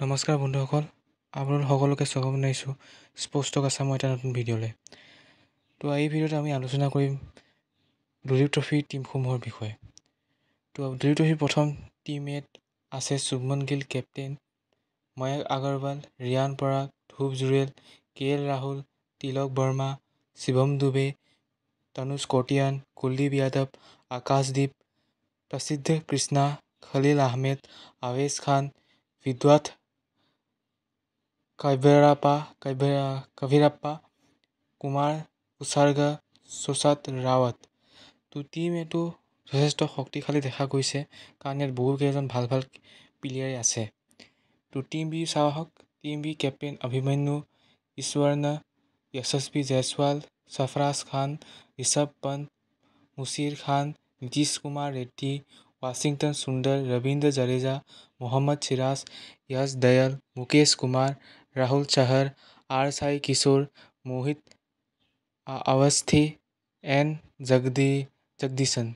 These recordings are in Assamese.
নমস্কাৰ বন্ধুসকল, আপোনালোক সকলোকে স্বাগতম জনাইছোঁ স্পষ্ট আছামৰ এটা নতুন ভিডিঅ'লৈ। এই ভিডিঅ'ত আমি আলোচনা কৰিম দুলীপ ট্ৰফিৰ টীমসমূহৰ বিষয়ে। দুলীপ ট্ৰফিৰ প্ৰথম টিমত আছে শুভমন গিল কেপ্টেইন, ময়ংক আগৰৱাল, ৰিয়ান পৰাগ, ধ্ৰুৱ জুৰেল, KL ৰাহুল, তিলক বৰ্মা, শিৱম দুবে, তনুজ কটিয়ান, কুলদীপ যাদৱ, আকাশদ্বীপ, প্ৰসিদ্ধ কৃষ্ণা, খলিল আহমেদ, আৱেশ খান, বিদ্যাৰ্থ কভিৰাপ্পা, কুমাৰ পুছাৰগা, সুশান্ত ৰাৱত। টীম এইটো যথেষ্ট শক্তিশালী দেখা গৈছে, কাৰণ ইয়াত বহুকেইজন ভাল প্লেয়াৰে আছে। টীম বি চাওঁ আহক। টীম বি কেপ্টেইন অভিমন্যু ঈশ্বৰন, যশস্বী জয়ছোৱাল, সৰফৰাজ খান, ঋষভ পন্ত, মুশ্বিৰ খান, নীতিশ কুমাৰ ৰেড্ডী, ৱাশ্বিংটন সুন্দৰ, ৰবীন্দ্ৰ জাদেজা, মহম্মদ সিৰাজ, যশ দয়াল, মুকেশ কুমাৰ, ৰাহুল চাহাৰ, সাই কিশোৰ, মোহিত আৱাস্থি, এন জগদীশন।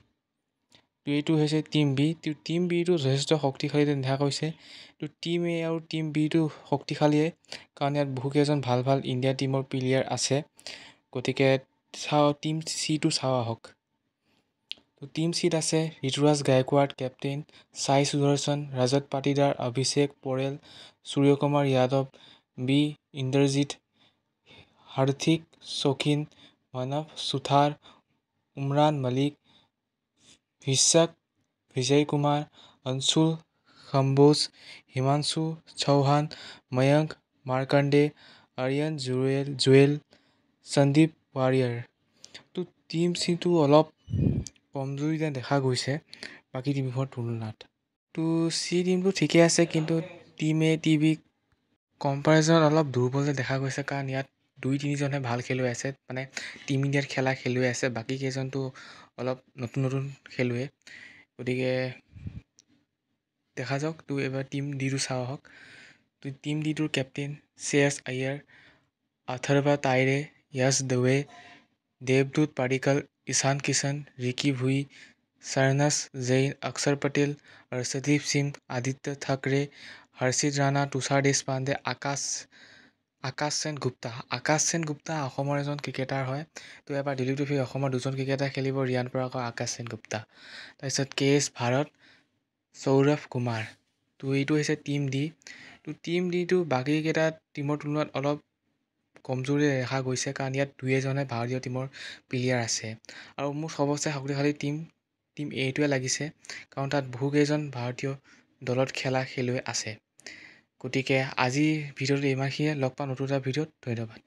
এইটো হৈছে টীম বি। টীম বিটো যথেষ্ট শক্তিশালী দেখা গৈছে। টীম এ আৰু টীম বিটো শক্তিশালীয়ে, কাৰণ ইয়াত বহুকেইজন ভাল ইণ্ডিয়া টীমৰ প্লেয়াৰ আছে। গতিকে টীম চিটো চাওঁ আহক। টীম চিত আছে Ruturaj Gaikwad captain, Sai Sudharsan, Rajat Patidar, Abhishek Porel, Suryakumar Yadav, B Indrajith, Hardik Shokeen, Manav Suthar, Umran Malik, Vyshak Vijay Kumar, Anshul Kamboj, Himanshu Chauhan, Mayank Markande, Aryan Juyal, Sandeep Warrier. Team চিটো অলপ কমজোৰি দেখা গৈছে বাকী টীমবোৰৰ তুলনাত। চি টীমটো ঠিকে আছে, কিন্তু টীম এ টি বি কম্পেৰিজনত অলপ দুৰ্বল দেখা গৈছে, কাৰণ ইয়াত 2-3জনহে ভাল খেলুৱৈ আছে, মানে টীম ইণ্ডিয়াত খেলা খেলুৱৈ আছে। বাকী কেইজনটো অলপ নতুন খেলুৱৈ। গতিকে দেখা যাওক। এবাৰ টীম ডিটো চাওঁ আহক। টীম ডিটোৰ কেপ্টেইন শ্ৰেয়স আয়াৰ, অথৰ্ব তাইৰে, যশ দৱে, দেৱদূত পাডিক্কল, ঈশান কিষণ, ৰিকি ভুই, শ্বাহনাজ জৈন, অক্ষৰ পটেল, অৰ্শদীপ সিং, আদিত্য ঠাকৰে, হৰ্ষিত ৰাণা, তুষাৰ দেশপাণ্ডে, আকাশ সেন গুপ্তা অসমৰ এজন ক্ৰিকেটাৰ হয়। এবাৰ দুলীপ ট্ৰফিত অসমৰ দুজন ক্ৰিকেটাৰ খেলিব, ৰিয়ান পৰাগ আৰু আকাশ সেন গুপ্তা। তাৰপিছত KS ভাৰত, সৌৰভ কুমাৰ। এইটো হৈছে টীম ডি। টীম ডিটো বাকীকেইটা টীমৰ তুলনাত অলপ কমজোৰি দেখা গৈছে, কাৰণ ইয়াত 2-এজনহে ভাৰতীয় টীমৰ প্লেয়াৰ আছে। আৰু মোৰ সবচে শক্তিশালী টীম এইটোৱে লাগিছে, কাৰণ তাত বহুকেইজন ভাৰতীয় দলত খেলা খেলুৱৈ আছে। গতিকে আজিৰ ভিডিঅ'টো ইমানখিনিয়ে। লগ পাম নতুন এটা ভিডিঅ'ত। ধন্যবাদ।